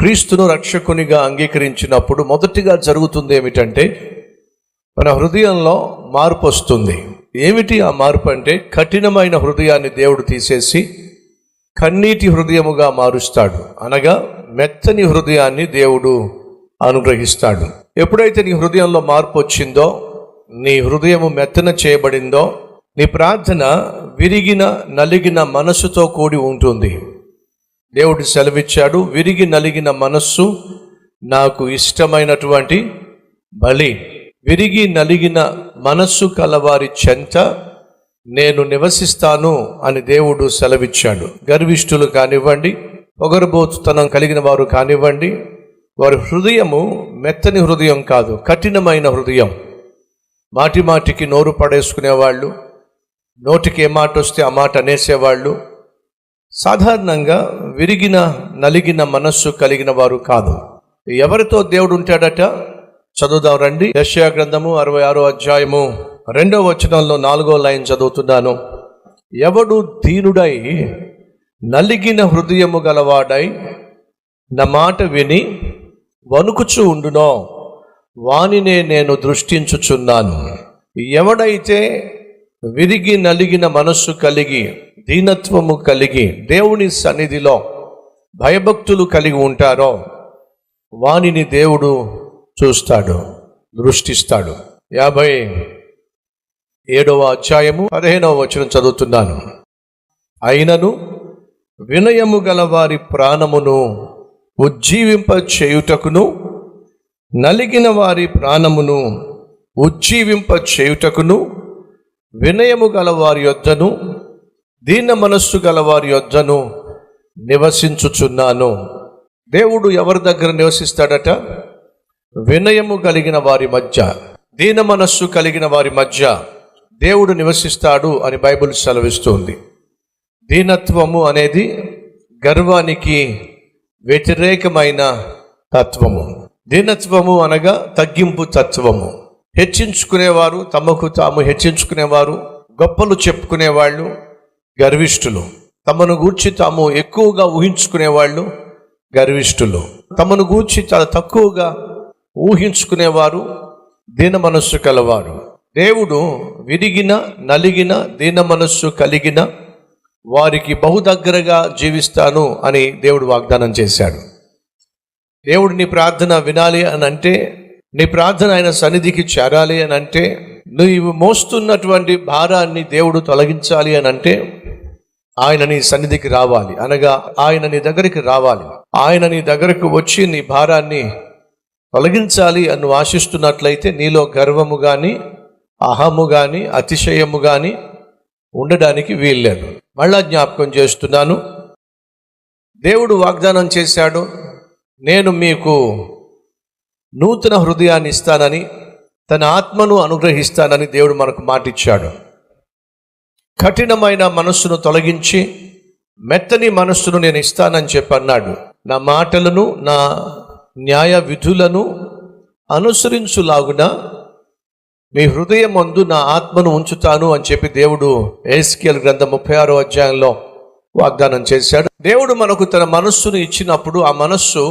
క్రీస్తును రక్షకునిగా అంగీకరించినప్పుడు మొదటిగా జరుగుతుంది ఏమిటంటే మన హృదయంలో మార్పు వస్తుంది. ఏమిటి ఆ మార్పు అంటే, కఠినమైన హృదయాన్ని దేవుడు తీసేసి కన్నీటి హృదయముగా మారుస్తాడు. అనగా మెత్తని హృదయాన్ని దేవుడు అనుగ్రహిస్తాడు. ఎప్పుడైతే నీ హృదయంలో మార్పు వచ్చిందో, నీ హృదయము మెత్తన చేయబడిందో, నీ ప్రార్థన విరిగిన నలిగిన మనస్సుతో కూడి ఉంటుంది. దేవుడు సెలవిచ్చాడు, విరిగి నలిగిన మనస్సు నాకు ఇష్టమైనటువంటి బలి. విరిగి నలిగిన మనస్సు కలవారి చెంత నేను నివసిస్తాను అని దేవుడు సెలవిచ్చాడు. గర్విష్ఠులు కానివ్వండి, పొగరుబోతుతనం కలిగిన వారు కానివ్వండి, వారి హృదయము మెత్తని హృదయం కాదు, కఠినమైన హృదయం. మాటి మాటికి నోరు పడేసుకునేవాళ్ళు, నోటికి ఏ మాట వస్తే ఆ మాట అనేసేవాళ్ళు, సాధారణంగా విరిగిన నలిగిన మనస్సు కలిగిన వారు కాదు. ఎవరితో దేవుడు ఉంటాడట? చదువుదాం రండి. యెషయా గ్రంథము 66వ అధ్యాయము 2వ వచనంలో 4వ లైన్ చదువుతున్నాను. ఎవడు దీనుడై నలిగిన హృదయము గలవాడై నా మాట విని వణుకుచు ఉండునో వానినే నేను దృష్టించుచున్నాను. ఎవడైతే విరిగి నలిగిన మనస్సు కలిగి, దీనత్వము కలిగి, దేవుని సన్నిధిలో భయభక్తులు కలిగి ఉంటారో వానిని దేవుడు చూస్తాడు, దృష్టిస్తాడు. 57వ అధ్యాయము 15వ వచనం చదువుతున్నాను. అయినను వినయము గల వారి ప్రాణమును ఉజ్జీవింప చేయుటకును, నలిగిన వారి ప్రాణమును ఉజ్జీవింప చేయుటకును, వినయము గల వారి యొద్దను దీన మనస్సు గల వారి యొద్దను నివసించుచున్నాను. దేవుడు ఎవరి దగ్గర నివసిస్తాడట? వినయము కలిగిన వారి మధ్య, దీన మనస్సు కలిగిన వారి మధ్య దేవుడు నివసిస్తాడు అని బైబిల్ సెలవిస్తుంది. దీనత్వము అనేది గర్వానికి వ్యతిరేకమైన తత్వము. దీనత్వము అనగా తగ్గింపు తత్వము. హెచ్చించుకునేవారు, తమకు తాము హెచ్చించుకునేవారు, గొప్పలు చెప్పుకునేవాళ్ళు గర్విష్ఠులు. తమను గూర్చి తాము ఎక్కువగా ఊహించుకునేవాళ్ళు గర్విష్ఠులు. తమను గూర్చి చాలా తక్కువగా ఊహించుకునేవారు దీన మనస్సు కలవారు. దేవుడు విరిగిన నలిగిన దీన మనస్సు కలిగిన వారికి బహుదగ్గరగా జీవిస్తాను అని దేవుడు వాగ్దానం చేశాడు. దేవుడు నీ ప్రార్థన వినాలి అని అంటే, నీ ప్రార్థన ఆయన సన్నిధికి చేరాలి అని అంటే, నువ్వు మోస్తున్నటువంటి భారాన్ని దేవుడు తొలగించాలి అని అంటే ఆయన నీ సన్నిధికి రావాలి. అనగా ఆయన నీ దగ్గరికి రావాలి. ఆయన నీ దగ్గరకు వచ్చి నీ భారాన్ని తొలగించాలి అని నువ్వు ఆశిస్తున్నట్లయితే నీలో గర్వము కానీ, అహము కానీ, అతిశయము కానీ ఉండడానికి వీల్లేదు. మళ్ళా జ్ఞాపకం చేస్తున్నాను, దేవుడు వాగ్దానం చేశాడు, నేను మీకు నూతన హృదయాన్ని ఇస్తానని, తన ఆత్మను అనుగ్రహిస్తానని దేవుడు మనకు మాటిచ్చాడు. కఠినమైన మనస్సును తొలగించి మెత్తని మనస్సును నేను ఇస్తానని చెప్పి అన్నాడు. నా మాటలను, నా న్యాయ విధులను అనుసరించులాగున మీ హృదయం మందు నా ఆత్మను ఉంచుతాను అని చెప్పి దేవుడు ఎహెజ్కేలు గ్రంథం 36వ అధ్యాయంలో వాగ్దానం చేశాడు. దేవుడు మనకు తన మనస్సును ఇచ్చినప్పుడు ఆ మనస్సు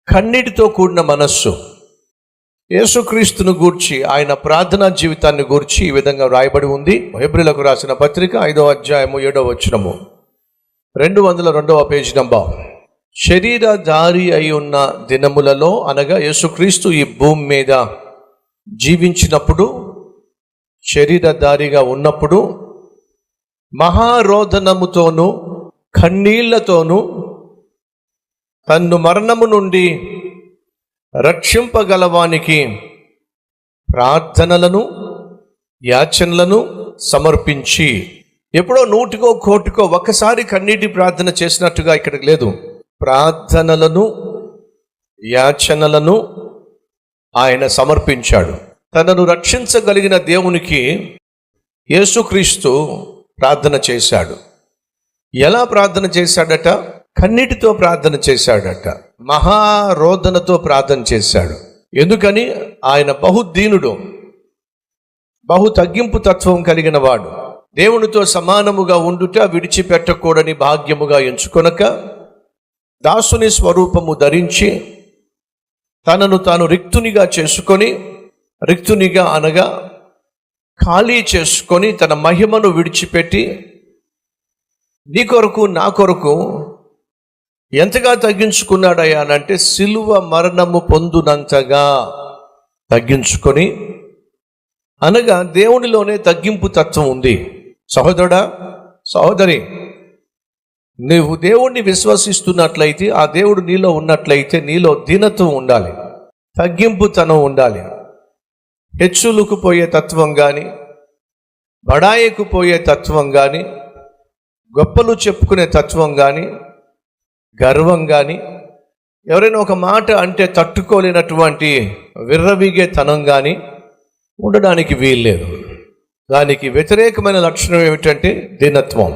కన్నీటితో కూడిన మనస్సు. యేసుక్రీస్తును గూర్చి, ఆయన ప్రార్థనా జీవితాన్ని గూర్చి ఈ విధంగా వ్రాయబడి ఉంది. హెబ్రీయులకు రాసిన పత్రిక 5వ అధ్యాయము 7వ వచనము, 202వ పేజీ నంబర్. శరీరధారి అయి ఉన్న దినములలో, అనగా యేసుక్రీస్తు ఈ భూమి మీద జీవించినప్పుడు, శరీరధారిగా ఉన్నప్పుడు మహారోదనముతోనూ కన్నీళ్లతోనూ తన్ను మరణము నుండి రక్షింపగలవానికి ప్రార్థనలను, యాచనలను సమర్పించి, ఎప్పుడో 100కో 1,00,00,000కో ఒక్కసారి కన్నీటి ప్రార్థన చేసినట్టుగా ఇక్కడికి లేదు. ప్రార్థనలను, యాచనలను ఆయన సమర్పించాడు. తనను రక్షించగలిగిన దేవునికి యేసుక్రీస్తు ప్రార్థన చేశాడు. ఎలా ప్రార్థన చేశాడట? కన్నీటితో ప్రార్థన చేశాడట, మహారోదనతో ప్రార్థన చేశాడు. ఎందుకని? ఆయన బహుదీనుడు, బహు తగ్గింపు తత్వం కలిగిన వాడు. దేవునితో సమానముగా ఉండుట విడిచిపెట్టకూడని భాగ్యముగా ఎంచుకొనక దాసుని స్వరూపము ధరించి తనను తాను రిక్తునిగా చేసుకొని, రిక్తునిగా అనగా ఖాళీ చేసుకొని తన మహిమను విడిచిపెట్టి నీ కొరకు నా కొరకు ఎంతగా తగ్గించుకున్నాడయ్యా అంటే సిలువ మరణము పొందునంతగా తగ్గించుకొని, అనగా దేవునిలోనే తగ్గింపు తత్వం ఉంది. సహోదరుడా, సహోదరి, నువ్వు దేవుణ్ణి విశ్వసిస్తున్నట్లయితే, ఆ దేవుడు నీలో ఉన్నట్లయితే నీలో దీనత్వం ఉండాలి, తగ్గింపుతనం ఉండాలి. హెచ్చులకు పోయే తత్వం కానీ, బడాయికు పోయే తత్వం కానీ, గొప్పలు చెప్పుకునే తత్వం కానీ, గర్వం కానీ, ఎవరైనా ఒక మాట అంటే తట్టుకోలేనటువంటి విర్రవీగే తనం కానీ ఉండడానికి వీల్లేదు. దానికి వ్యతిరేకమైన లక్షణం ఏమిటంటే దీనత్వం,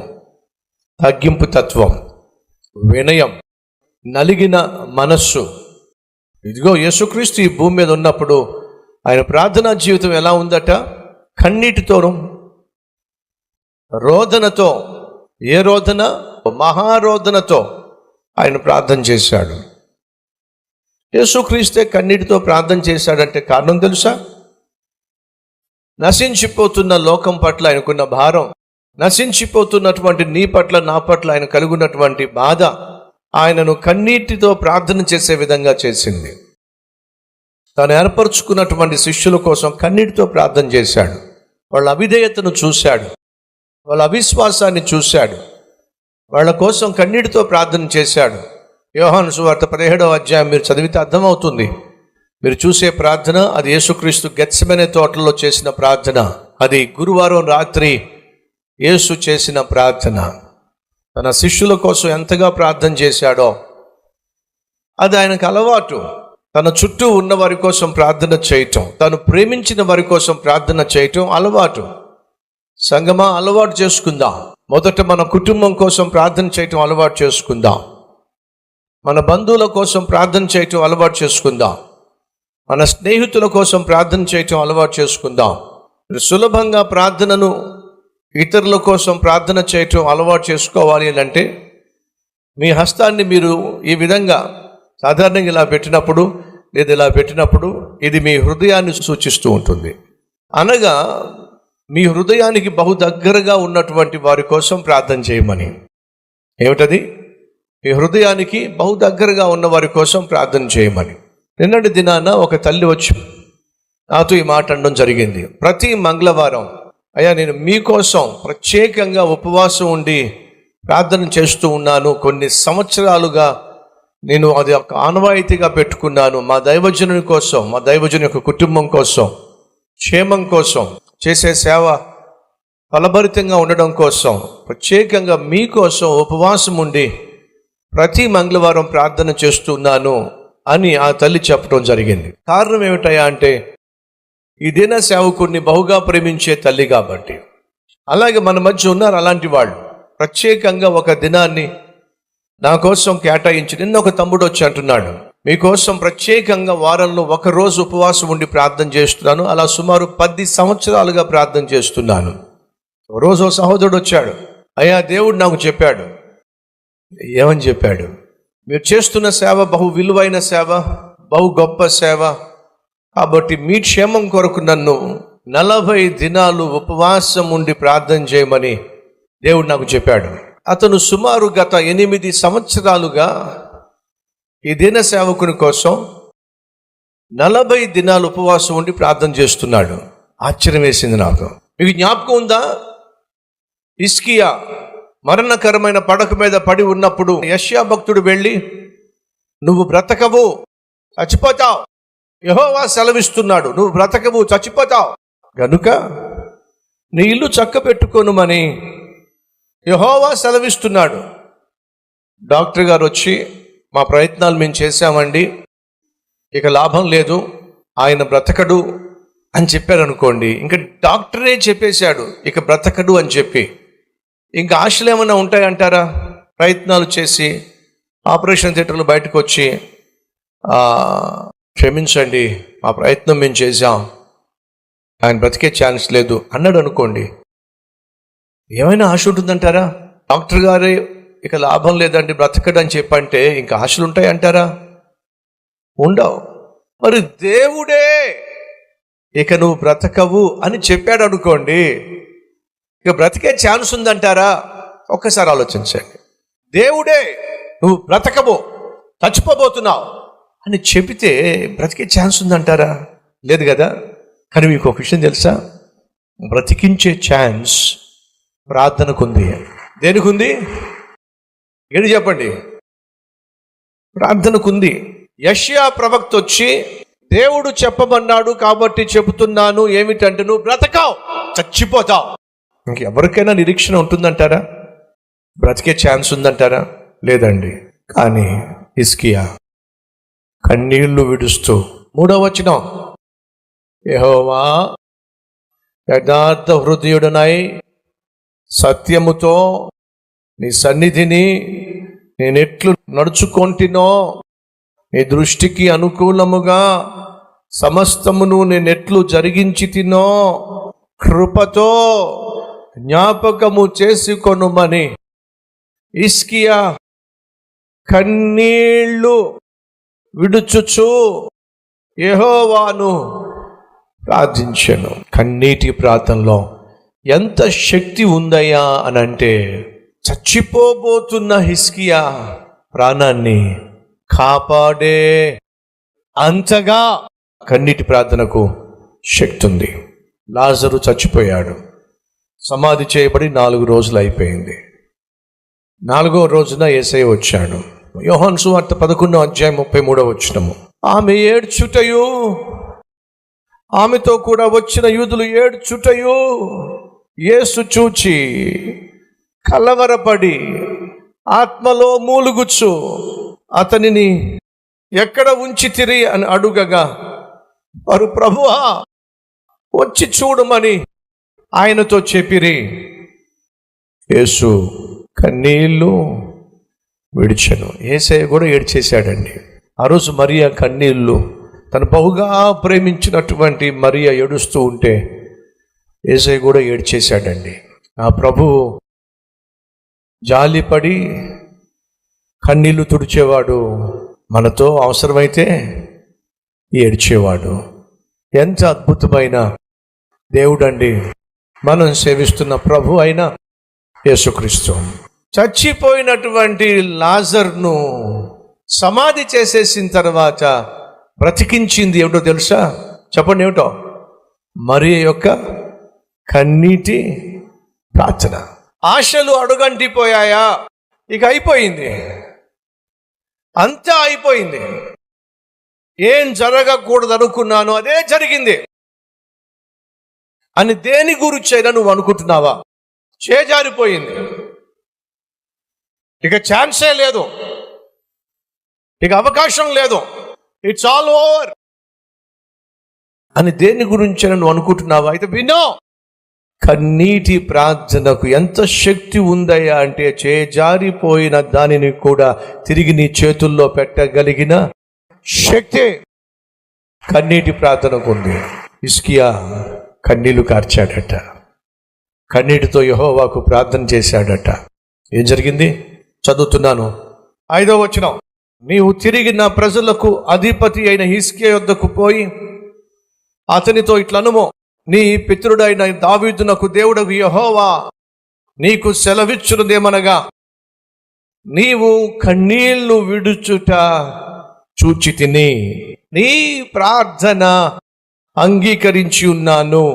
తగ్గింపు తత్వం, వినయం, నలిగిన మనస్సు. ఇదిగో యేసుక్రీస్తు ఈ భూమి మీద ఉన్నప్పుడు ఆయన ప్రార్థనా జీవితం ఎలా ఉందట? కన్నీటితోనూ రోదనతో, ఏ రోదన? మహారోదనతో ఆయన ప్రార్థన చేశాడు. యేసుక్రీస్తే కన్నీటితో ప్రార్థన చేశాడంటే కారణం తెలుసా? నశించిపోతున్న లోకం పట్ల ఆయనకున్న భారం, నశించిపోతున్నటువంటి నీ పట్ల నా పట్ల ఆయన కలుగున్నటువంటి బాధ ఆయనను కన్నీటితో ప్రార్థన చేసే విధంగా చేసింది. తాను ఏర్పరచుకున్నటువంటి శిష్యుల కోసం కన్నీటితో ప్రార్థన చేశాడు. వాళ్ళ అవిధేయతను చూశాడు, వాళ్ళ అవిశ్వాసాన్ని చూశాడు, వాళ్ళ కోసం కన్నీటితో ప్రార్థన చేశాడు. యోహాను సువార్త 17వ అధ్యాయం మీరు చదివితే అర్థమవుతుంది. మీరు చూసే ప్రార్థన అది యేసుక్రీస్తు గెత్సెమనే తోటలో చేసిన ప్రార్థన. అది గురువారం రాత్రి యేసు చేసిన ప్రార్థన. తన శిష్యుల కోసం ఎంతగా ప్రార్థన చేశాడో అది ఆయనకు అలవాటు. తన చుట్టూ ఉన్న వారి కోసం ప్రార్థన చేయటం, తను ప్రేమించిన వారి కోసం ప్రార్థన చేయటం అలవాటు. సంగమా, అలవాటు చేసుకుందాం. మొదట మన కుటుంబం కోసం ప్రార్థన చేయటం అలవాటు చేసుకుందాం. మన బంధువుల కోసం ప్రార్థన చేయటం అలవాటు చేసుకుందాం. మన స్నేహితుల కోసం ప్రార్థన చేయటం అలవాటు చేసుకుందాం. సులభంగా ప్రార్థనను, ఇతరుల కోసం ప్రార్థన చేయటం అలవాటు చేసుకోవాలి అంటే మీ హస్తాన్ని మీరు ఈ విధంగా సాధారణంగా ఇలా పెట్టినప్పుడు, లేదా ఇలా పెట్టినప్పుడు ఇది మీ హృదయాన్ని సూచిస్తూ ఉంటుంది. అనగా మీ హృదయానికి బహు దగ్గరగా ఉన్నటువంటి వారి కోసం ప్రార్థన చేయమని. ఏమిటది? మీ హృదయానికి బహు దగ్గరగా ఉన్న వారి కోసం ప్రార్థన చేయమని. నిన్నటి దినాన ఒక తల్లి వచ్చి నాతో ఈ మాట అనడం జరిగింది. ప్రతి మంగళవారం అయ్యా నేను మీకోసం ప్రత్యేకంగా ఉపవాసం ఉండి ప్రార్థన చేస్తూ ఉన్నాను, కొన్ని సంవత్సరాలుగా నేను అది ఒక ఆనవాయితీగా పెట్టుకున్నాను. మా దైవజనుని కోసం, మా దైవజను యొక్క కుటుంబం కోసం, క్షేమం కోసం, చేసే సేవ ఫలభరితంగా ఉండడం కోసం ప్రత్యేకంగా మీకోసం ఉపవాసం ఉండి ప్రతి మంగళవారం ప్రార్థన చేస్తున్నాను అని ఆ తల్లి చెప్పడం జరిగింది. కారణం ఏమిటయా అంటే ఈ దిన సేవకుడిని బహుగా ప్రేమించే తల్లి కాబట్టి. అలాగే మన మధ్య ఉన్నారు అలాంటి వాళ్ళు. ప్రత్యేకంగా ఒక దినాన్ని నా కోసం కేటాయించి, నిన్న ఒక తమ్ముడు వచ్చి అంటున్నాడు, మీకోసం ప్రత్యేకంగా వారంలో ఒక రోజు ఉపవాసం ఉండి ప్రార్థన చేస్తున్నాను. అలా సుమారు 10 సంవత్సరాలుగా ప్రార్థన చేస్తున్నాను. రోజు సహోదరుడు వచ్చాడు, అయ్యా దేవుడు నాకు చెప్పాడు. ఏమని చెప్పాడు? మీరు చేస్తున్న సేవ బహు విలువైన సేవ, బహు గొప్ప సేవ, కాబట్టి మీ క్షేమం కొరకు నన్ను 40 దినాలు ఉపవాసం ఉండి ప్రార్థన చేయమని దేవుడు నాకు చెప్పాడు. అతను సుమారు గత 8 సంవత్సరాలుగా ఈ దిన సేవకుని కోసం 40 దినాలు ఉపవాసం ఉండి ప్రార్థన చేస్తున్నాడు. ఆశ్చర్యం వేసింది నాకు. మీకు జ్ఞాపకం ఉందా? హిజ్కియా మరణకరమైన పడక మీద పడి ఉన్నప్పుడు యెషయా భక్తుడు వెళ్ళి, నువ్వు బ్రతకవు, చచ్చిపోతావు, యెహోవా సెలవిస్తున్నాడు, నువ్వు బ్రతకవు, చచ్చిపోతావు, గనుక నీ ఇల్లు చక్క పెట్టుకోనుమని యెహోవా సెలవిస్తున్నాడు. డాక్టర్ గారు వచ్చి, మా ప్రయత్నాలు మేము చేశామండి, ఇక లాభం లేదు, ఆయన బ్రతకడు అని చెప్పారు అనుకోండి. ఇంకా డాక్టరే చెప్పేశాడు ఇక బ్రతకడు అని చెప్పి, ఇంకా ఆశలు ఏమైనా ఉంటాయంటారా? ప్రయత్నాలు చేసి ఆపరేషన్ థియేటర్లో బయటకు వచ్చి, క్షమించండి మా ప్రయత్నం మేము చేశాం, ఆయన బ్రతికే ఛాన్స్ లేదు అన్నాడు అనుకోండి. ఏమైనా ఆశ ఉంటుందంటారా? డాక్టర్ గారే ఇక లాభం లేదండి బ్రతకడని చెప్పంటే ఇంకా ఆశలు ఉంటాయి అంటారా? ఉండవు. మరి దేవుడే ఇక నువ్వు బ్రతకవు అని చెప్పాడు అనుకోండి, ఇక బ్రతికే ఛాన్స్ ఉందంటారా? ఒక్కసారి ఆలోచించండి. దేవుడే నువ్వు బ్రతకబో, చచ్చిపోబోతున్నావు అని చెబితే బ్రతికే ఛాన్స్ ఉందంటారా? లేదు కదా. కానీ మీకు ఒక విషయం తెలుసా? బ్రతికించే ఛాన్స్ ప్రార్థనకు ఉంది. దేనికి ఉంది? ఏంటి చెప్పండి? ప్రార్థనకు ఉంది. యెషయా ప్రవక్త వచ్చి దేవుడు చెప్పమన్నాడు కాబట్టి చెబుతున్నాను ఏమిటంటే, నువ్వు బ్రతకావు, చచ్చిపోతావు. ఇంకెవరికైనా నిరీక్షణ ఉంటుందంటారా? బ్రతికే ఛాన్స్ ఉందంటారా? లేదండి. కానీ హిజ్కియా కన్నీళ్లు విడుస్తూ 3వ వచనం, యెహోవా యథార్థ హృదయుడనై సత్యముతో నీ సన్నిధిని నేనెట్లు నడుచుకొంటినో, నీ దృష్టికి అనుకూలముగా సమస్తమును నేనెట్లు జరిగించి తినో కృపతో జ్ఞాపకము చేసుకొనుమని హిజ్కియా కన్నీళ్లు విడుచుచు యెహోవాను ప్రార్థించెను. కన్నీటి ప్రార్థనలో ఎంత శక్తి ఉందయ్యా అని అంటే, చచ్చిపోబోతున్న హిజ్కియా ప్రాణాన్ని కాపాడే అంతగా కన్నీటి ప్రార్థనకు శక్తి ఉంది. లాజరు చచ్చిపోయాడు, సమాధి చేయబడి 4 రోజులు అయిపోయింది. 4వ రోజున యేసయ్య వచ్చాడు. యోహాను సువార్త 11వ అధ్యాయం 33వ వచనము, ఆమె ఏడ్చుటయు ఆమెతో కూడా వచ్చిన యూదులు ఏడ్చుటయు యేసు చూచి కలవరపడి ఆత్మలో మూలుగుచ్చు అతనిని ఎక్కడ ఉంచితిరి అని అడుగగా, వారు ప్రభువా వచ్చి చూడమని ఆయనతో చెప్పిరి. యేసు కన్నీళ్ళు విడిచెను. యేసయ్య కూడా ఏడ్చేశాడండి. ఆ రోజు మరియా కన్నీళ్ళు, తను బహుగా ప్రేమించినటువంటి మరియా ఏడుస్తూ ఉంటే యేసయ్య కూడా ఏడ్చేశాడండి. ఆ ప్రభువు జాలిపడి కన్నీళ్లు తుడిచేవాడు, మనతో అవసరమైతే ఏడ్చేవాడు. ఎంత అద్భుతమైన దేవుడండి మనం సేవిస్తున్న ప్రభు అయిన యేసుక్రీస్తు. చచ్చిపోయినటువంటి లాజర్ను సమాధి చేసేసిన తర్వాత బ్రతికించింది ఏమిటో తెలుసా? చెప్పండి ఏమిటో? మరియ యొక్క కన్నీటి ప్రార్థన. ఆశలు అడుగంటిపోయాయా? ఇక అయిపోయింది, అంతా అయిపోయింది. ఏం జరగకూడదు అనుకున్నాను అదే జరిగింది అని దేని గురించైనా నువ్వు అనుకుంటున్నావా? చేజారిపోయింది, ఇక ఛాన్సే లేదు, ఇక అవకాశం లేదు, ఇట్స్ ఆల్ ఓవర్ అని దేని గురించైనా నువ్వు అనుకుంటున్నావా? అయితే వినో, కన్నీటి ప్రార్థనకు ఎంత శక్తి ఉందయ్యా అంటే, చేజారిపోయిన దానిని కూడా తిరిగి నీ చేతుల్లో పెట్టగలిగిన శక్తి కన్నీటి ప్రార్థనకు ఉంది. హిజ్కియా కన్నీళ్లు కార్చాడట, కన్నీటితో యెహోవాకు ప్రార్థన చేశాడట. ఏం జరిగింది? చదువుతున్నాను 5వ వచనం, నీవు తిరిగి నా ప్రజలకు అధిపతి అయిన హిజ్కియా యొద్దకు పోయి అతనితో ఇట్లనుమో, నీ పితరుడైన దావీదునకు దేవుడగు యెహోవా నీకు సెలవిచ్చున్నదేమనగా, నీవు కన్నీళ్లు విడుచుట చూచి తిని నీ ప్రార్థన అంగీకరించి ఉన్నాను,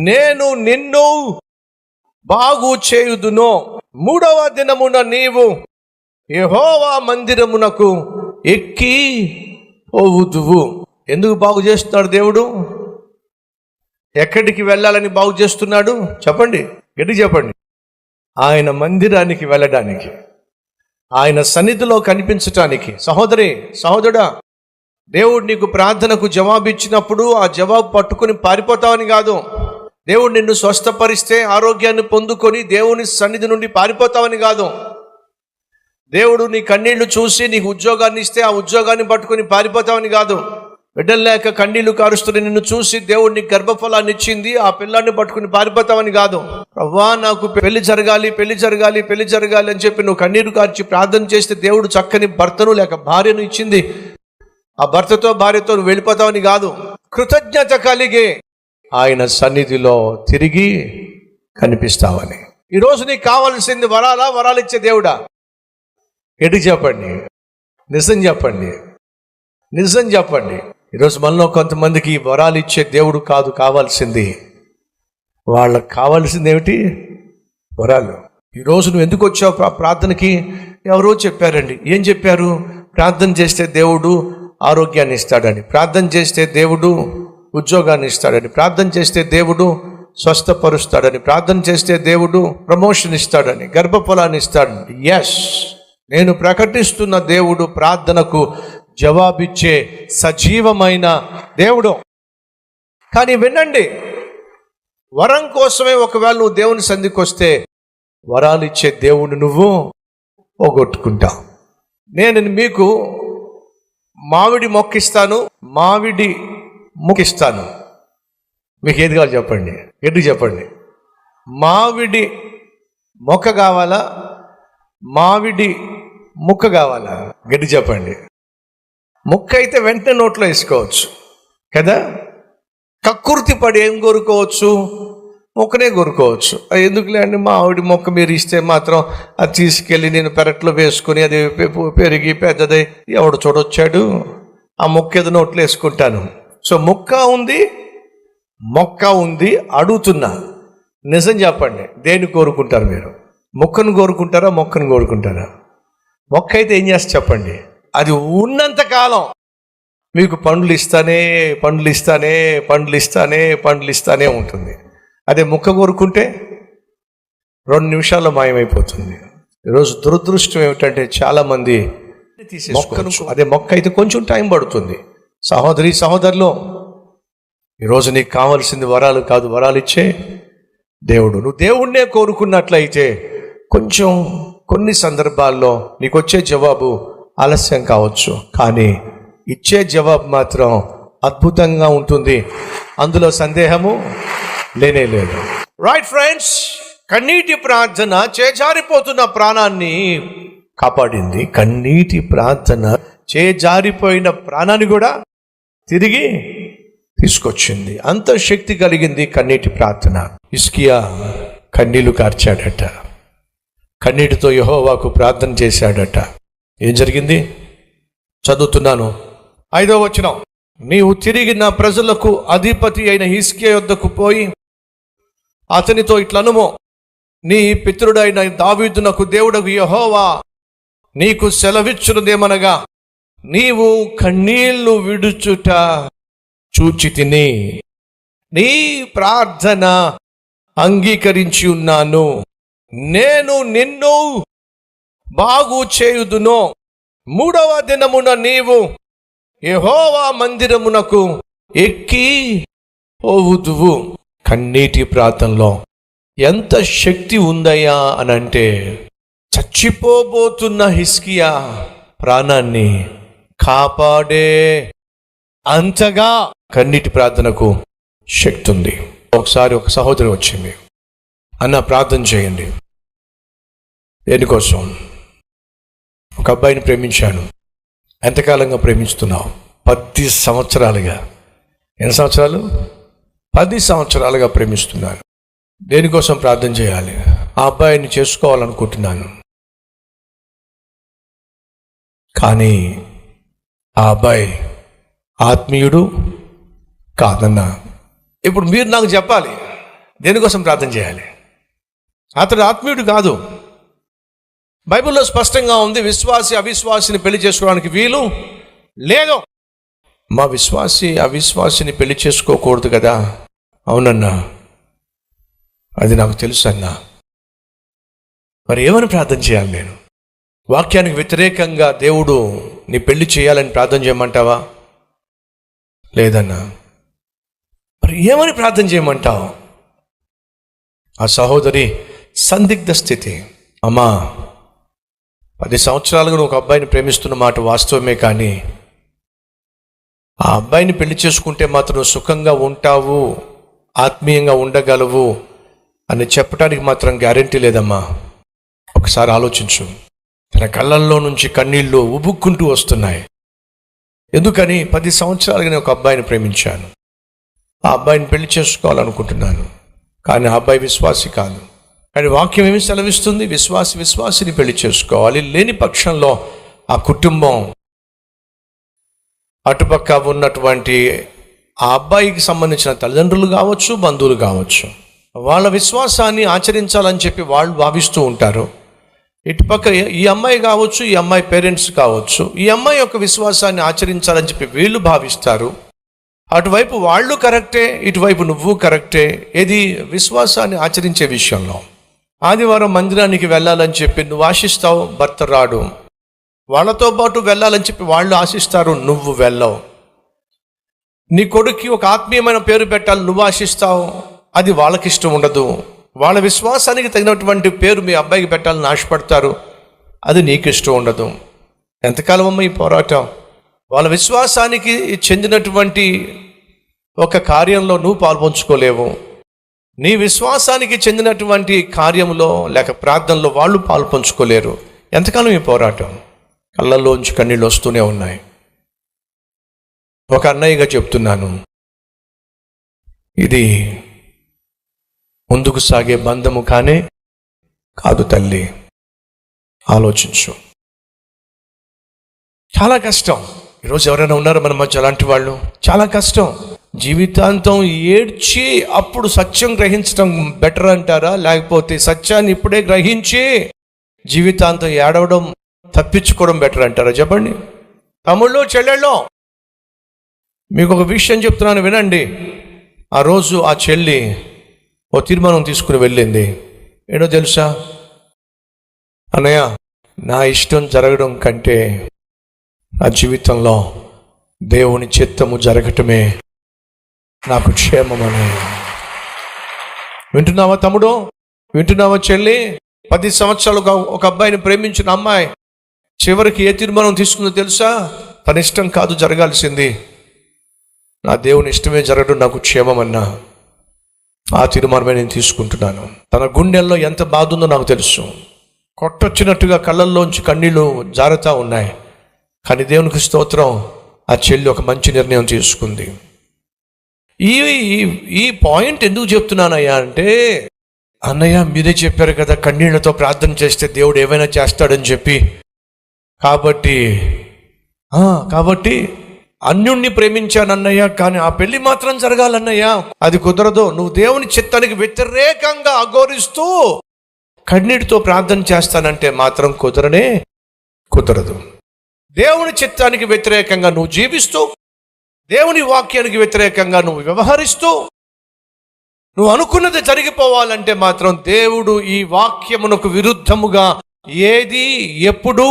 నేను నిన్ను బాగు చేయుదును. 3వ దినమున నీవు యెహోవా మందిరమునకు ఎక్కి పోవుదువు. ఎందుకు బాగు చేస్తున్నాడు దేవుడు? ఎక్కడికి వెళ్ళాలని బాగు చేస్తున్నాడు? చెప్పండి, గట్టి చెప్పండి. ఆయన మందిరానికి వెళ్ళడానికి, ఆయన సన్నిధిలో కనిపించటానికి. సహోదరి, సహోదరుడా, దేవుడు నీకు ప్రార్థనకు జవాబు ఇచ్చినప్పుడు ఆ జవాబు పట్టుకొని పారిపోతావని కాదు. దేవుడు నిన్ను స్వస్థపరిస్తే ఆరోగ్యాన్ని పొందుకొని దేవుని సన్నిధి నుండి పారిపోతావని కాదు. దేవుడు నీ కన్నీళ్లు చూసి నీకు ఉద్యోగాన్ని ఇస్తే ఆ ఉద్యోగాన్ని పట్టుకొని పారిపోతావని కాదు. బిడ్డలు లేక కన్నీళ్లు కారుస్తున్న నిన్ను చూసి దేవుడిని గర్భఫలాన్ని ఇచ్చింది, ఆ పిల్లాన్ని పట్టుకుని పారిపోతావని కాదు. ప్రవ్వా నాకు పెళ్లి జరగాలి అని చెప్పి నువ్వు కన్నీరు కార్చి ప్రార్థన చేస్తే దేవుడు చక్కని భర్తను లేక భార్యను ఇచ్చింది, ఆ భార్యతో నువ్వు వెళ్ళిపోతావని కాదు. కృతజ్ఞత కలిగే ఆయన సన్నిధిలో తిరిగి కనిపిస్తావని. ఈరోజు నీకు కావాల్సింది వరాలు ఇచ్చే దేవుడా? ఎటు చెప్పండి, నిజం చెప్పండి. ఈరోజు మనలో కొంతమందికి వరాలు ఇచ్చే దేవుడు కాదు కావాల్సింది, వాళ్ళకి కావాల్సింది ఏమిటి? వరాలు. ఈరోజు నువ్వు ఎందుకు వచ్చావు ప్రార్థనకి? ఎవరో చెప్పారండి. ఏం చెప్పారు? ప్రార్థన చేస్తే దేవుడు ఆరోగ్యాన్ని ఇస్తాడని, ప్రార్థన చేస్తే దేవుడు ఉద్యోగాన్ని ఇస్తాడని, ప్రార్థన చేస్తే దేవుడు స్వస్థపరుస్తాడని, ప్రార్థన చేస్తే దేవుడు ప్రమోషన్ ఇస్తాడని, గర్భఫలాన్ని ఇస్తాడని. ఎస్, నేను ప్రకటిస్తున్న దేవుడు ప్రార్థనకు జవాబిచ్చే సజీవమైన దేవుడు. కానీ వినండి, వరం కోసమే ఒకవేళ నువ్వు దేవుని సన్నిధికి వస్తే వరాలు ఇచ్చే దేవుడు నువ్వు పోగొట్టుకుంటావు. నేను మీకు మామిడి మొక్కిస్తాను, మామిడి ముక్కిస్తాను. మీకు ఏది కావాలి చెప్పండి, చెప్పండి. మామిడి మొక్క కావాలా, మామిడి ముక్క కావాలా? గట్టి చెప్పండి. ముక్క అయితే వెంటనే నోట్లో వేసుకోవచ్చు కదా. కక్కుర్తి పడి ఏం కోరుకోవచ్చు? మొక్కనే కోరుకోవచ్చు. ఎందుకులే అండి, మామిడి మొక్క మీరు ఇస్తే మాత్రం అది తీసుకెళ్ళి నేను పెరట్లో వేసుకొని అది పెరిగి పెద్దదై ఎవడు చూడొచ్చాడు, ఆ మొక్క ఏదో నోట్లో వేసుకుంటాను. సో మొక్క ఉంది అడుగుతున్నా, నిజం చెప్పండి, దేన్ని కోరుకుంటారు మీరు? మొక్కను కోరుకుంటారా, మొక్కను కోరుకుంటారా? మొక్క అయితే ఏం చేస్తా చెప్పండి, అది ఉన్నంత కాలం మీకు పండ్లు ఇస్తానే ఉంటుంది. అదే మొక్క కోరుకుంటే 2 నిమిషాల్లో మాయమైపోతుంది. ఈరోజు దురదృష్టం ఏమిటంటే చాలామంది అదే మొక్క అయితే కొంచెం టైం పడుతుంది. సహోదరులు, ఈరోజు నీకు కావాల్సింది వరాలు కాదు, వరాలు ఇచ్చే దేవుడు. నువ్వు దేవుణ్ణే కోరుకున్నట్లయితే కొన్ని సందర్భాల్లో నీకు వచ్చే జవాబు ఆలస్యం కావచ్చు, కానీ ఇచ్చే జవాబు మాత్రం అద్భుతంగా ఉంటుంది. అందులో సందేహము లేనే లేదు. రైట్ ఫ్రెండ్స్, కన్నీటి ప్రార్థన చేజారిపోతున్న ప్రాణాన్ని కాపాడింది. కన్నీటి ప్రార్థన చేజారిపోయిన ప్రాణాన్ని కూడా తిరిగి తీసుకొచ్చింది. అంత శక్తి కలిగింది కన్నీటి ప్రార్థన. హిజ్కియా కన్నీళ్లు కార్చాడట, కన్నీటితో యెహోవాకు ప్రార్థన చేశాడట. ఏం జరిగింది? చదువుతున్నాను, 5వ వచనం. నీవు తిరిగి నా ప్రజలకు అధిపతి అయిన హిజ్కియా యొద్దకు పోయి అతనితో ఇట్లనుమో, నీ పితరుడైన దావీదునకు దేవుడగు యెహోవా నీకు సెలవిచ్చున్నదేమనగా, నీవు కన్నీళ్లు విడుచుట చూచి తిని నీ ప్రార్థన అంగీకరించి ఉన్నాను. నేను నిన్ను బాగు చేయుదును. 3వ దినమున నీవు యెహోవా మందిరమునకు ఎక్కి పోవుదువు. కన్నీటి ప్రార్థనలో ఎంత శక్తి ఉందయ్యా అని అంటే, చచ్చిపోబోతున్న హిజ్కియా ప్రాణాన్ని కాపాడే అంతగా కన్నీటి ప్రార్థనకు శక్తి ఉంది. ఒకసారి ఒక సహోదరి వచ్చింది, అన్న ప్రార్థన చేయండి. దేనికోసం? ఒక అబ్బాయిని ప్రేమించాను. ఎంతకాలంగా ప్రేమిస్తున్నావు? 10 సంవత్సరాలుగా. ఎన్ని సంవత్సరాలు? 10 సంవత్సరాలుగా ప్రేమిస్తున్నాను. దేనికోసం ప్రార్థన చేయాలి? ఆ అబ్బాయిని చేసుకోవాలనుకుంటున్నాను, కానీ ఆ అబ్బాయి ఆత్మీయుడు కాదన్నా. ఇప్పుడు మీరు నాకు చెప్పాలి, దేనికోసం ప్రార్థన చేయాలి? అతడు ఆత్మీయుడు కాదు. బైబిల్లో స్పష్టంగా ఉంది, విశ్వాసి అవిశ్వాసిని పెళ్లి చేసుకోవడానికి వీలు లేదు. మా విశ్వాసి అవిశ్వాసిని పెళ్లి చేసుకోకూడదు కదా. అవునన్నా, అది నాకు తెలుసు అన్నా. మరి ఏమని ప్రార్థన చేయాలి నేను? వాక్యానికి వ్యతిరేకంగా దేవుడు నీ పెళ్లి చేయాలని ప్రార్థన చేయమంటావా? లేదన్నా. మరి ఏమని ప్రార్థన చేయమంటావు? ఆ సహోదరి సందిగ్ధ స్థితి. అమ్మా, 10 సంవత్సరాలుగా నువ్వు ఒక అబ్బాయిని ప్రేమిస్తున్న మాట వాస్తవమే, కానీ ఆ అబ్బాయిని పెళ్లి చేసుకుంటే మాత్రం సుఖంగా ఉంటావు, ఆత్మీయంగా ఉండగలవు అని చెప్పడానికి మాత్రం గ్యారెంటీ లేదమ్మా. ఒకసారి ఆలోచించు. తన కళ్ళల్లో నుంచి కన్నీళ్లు ఉబుక్కుంటూ వస్తున్నాయి. ఎందుకని? 10 సంవత్సరాలుగా నేను ఒక అబ్బాయిని ప్రేమించాను, ఆ అబ్బాయిని పెళ్లి చేసుకోవాలనుకుంటున్నాను, కానీ ఆ అబ్బాయి విశ్వాసి కాదు. కానీ వాక్యం ఏమి సెలవిస్తుంది? విశ్వాసిని పెళ్లి చేసుకోవాలి. లేని పక్షంలో ఆ కుటుంబం, అటుపక్క ఉన్నటువంటి ఆ అబ్బాయికి సంబంధించిన తల్లిదండ్రులు కావచ్చు, బంధువులు కావచ్చు, వాళ్ళ విశ్వాసాన్ని ఆచరించాలని చెప్పి వాళ్ళు భావిస్తూ ఉంటారు. ఇటుపక్క ఈ అమ్మాయి కావచ్చు, ఈ అమ్మాయి పేరెంట్స్ కావచ్చు, ఈ అమ్మాయి యొక్క విశ్వాసాన్ని ఆచరించాలని చెప్పి వీళ్ళు భావిస్తారు. అటువైపు వాళ్ళు కరెక్టే, ఇటువైపు నువ్వు కరెక్టే. ఏది? విశ్వాసాన్ని ఆచరించే విషయంలో. ఆదివారం మందిరానికి వెళ్ళాలని చెప్పి నువ్వు ఆశిస్తావు, భర్త రాడు. వాళ్ళతో పాటు వెళ్ళాలని చెప్పి వాళ్ళు ఆశిస్తారు, నువ్వు వెళ్ళవు. నీ కొడుక్కి ఒక ఆత్మీయమైన పేరు పెట్టాలి, నువ్వు ఆశిస్తావు, అది వాళ్ళకి ఇష్టం ఉండదు. వాళ్ళ విశ్వాసానికి తగినటువంటి పేరు మీ అబ్బాయికి పెట్టాలని ఆశపడతారు, అది నీకు ఇష్టం ఉండదు. ఎంతకాలం అమ్మ ఈ పోరాటం? వాళ్ళ విశ్వాసానికి చెందినటువంటి ఒక కార్యంలో నువ్వు పాల్పంచుకోలేవు, నీ విశ్వాసానికి చెందినటువంటి కార్యంలో లేక ప్రార్థనలో వాళ్ళు పాల్పంచుకోలేరు. ఎంతకాలం ఈ పోరాటం? కళ్ళల్లోంచి కన్నీళ్ళు వస్తూనే ఉన్నాయి. ఒక అన్నయ్యగా చెప్తున్నాను, ఇది ముందుకు సాగే బంధము కానే కాదు తల్లి. ఆలోచించు. చాలా కష్టం. ఈరోజు ఎవరైనా ఉన్నారో మన మధ్య అలాంటి వాళ్ళు? చాలా కష్టం. జీవితాంతం ఏడ్చి అప్పుడు సత్యం గ్రహించడం బెటర్ అంటారా, లేకపోతే సత్యాన్ని ఇప్పుడే గ్రహించి జీవితాంతం ఏడవడం, తప్పించుకోవడం బెటర్ అంటారా? చెప్పండి. తమ్ముళ్ళు, చెల్లెళ్ళు, మీకు ఒక విషయం చెప్తున్నాను, వినండి. ఆ రోజు ఆ చెల్లి ఓ తీర్మానం తీసుకుని వెళ్ళింది. ఏంటో తెలుసా? అన్నయ్య, నా ఇష్టం జరగడం కంటే నా జీవితంలో దేవుని చిత్తము జరగటమే నాకు క్షేమమని. వింటున్నావా తమ్ముడు? వింటున్నావా చెల్లి? 10 సంవత్సరాలుగా ఒక అబ్బాయిని ప్రేమించిన అమ్మాయి చివరికి ఏ తీర్మానం తీసుకుందో తెలుసా? తన ఇష్టం కాదు జరగాల్సింది, నా దేవుని ఇష్టమే జరగడం నాకు క్షేమమన్నా. ఆ తీర్మానమే నేను తీసుకుంటున్నాను. తన గుండెల్లో ఎంత బాధ ఉందో నాకు తెలుసు. కొట్టొచ్చినట్టుగా కళ్ళల్లోంచి కన్నీళ్ళు జారుతూ ఉన్నాయి. కానీ దేవునికి స్తోత్రం, ఆ చెల్లి ఒక మంచి నిర్ణయం తీసుకుంది. ఈ పాయింట్ ఎందుకు చెప్తున్నానయ్యా అంటే, అన్నయ్య మీరే చెప్పారు కదా కన్నీళ్లతో ప్రార్థన చేస్తే దేవుడు ఏమైనా చేస్తాడని చెప్పి. కాబట్టి అన్యుణ్ణి ప్రేమించానన్నయ్య, కానీ ఆ పెళ్లి మాత్రం జరగాలన్నయ్య. అది కుదరదు. నువ్వు దేవుని చిత్తానికి వ్యతిరేకంగా అఘోరిస్తూ కన్నీటితో ప్రార్థన చేస్తానంటే మాత్రం కుదరదు. దేవుని చిత్తానికి వ్యతిరేకంగా నువ్వు జీవిస్తూ, దేవుని వాక్యానికి వ్యతిరేకంగా నువ్వు వ్యవహరిస్తూ, నువ్వు అనుకున్నది జరిగిపోవాలంటే మాత్రం దేవుడు ఈ వాక్యమునకు విరుద్ధముగా ఏది ఎప్పుడూ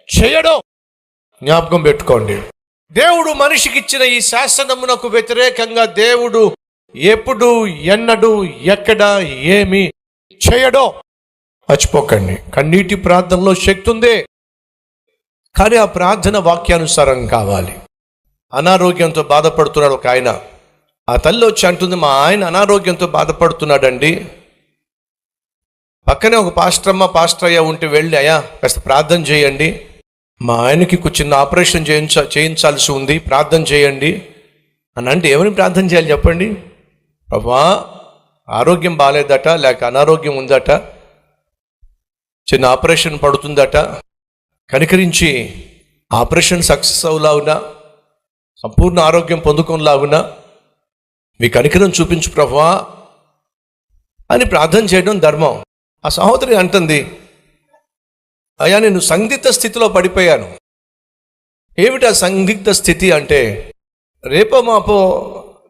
చేయడో. జ్ఞాపకం పెట్టుకోండి. దేవుడు మనిషికి ఇచ్చిన ఈ శాసనమునకు వ్యతిరేకంగా దేవుడు ఎప్పుడు, ఎన్నడూ, ఎక్కడ ఏమి చేయడో మర్చిపోకండి. కన్నీటి ప్రార్థనలో శక్తి ఉంది, కానీ ఆ ప్రార్థన వాక్యానుసారం కావాలి. అనారోగ్యంతో బాధపడుతున్నాడు ఒక ఆయన. ఆ తల్లి వచ్చి అంటుంది, మా ఆయన అనారోగ్యంతో బాధపడుతున్నాడండి. పక్కనే ఒక పాస్టర్ అయ్యా ఉంటే వెళ్ళి, అయ్యా కాస్త ప్రార్థన చేయండి, మా ఆయనకి చిన్న ఆపరేషన్ చేయించాల్సి ఉంది, ప్రార్థన చేయండి అని అంటే ఏమని ప్రార్థన చేయాలి చెప్పండి? ప్రభువా, ఆరోగ్యం బాగాలేదట, లేక అనారోగ్యం ఉందట, చిన్న ఆపరేషన్ పడుతుందట, కనికరించి ఆపరేషన్ సక్సెస్ అవులాగునా, సంపూర్ణ ఆరోగ్యం పొందుకోలాగునా మీ కనికరం చూపించు ప్రభువా అని ప్రార్థన చేయడం ధర్మం. ఆ సహోదరి అంటుంది, అయ్యా నేను సందిగ్ధ స్థితిలో పడిపోయాను. ఏమిటి ఆ సందిగ్ధ స్థితి అంటే, రేపో మాపో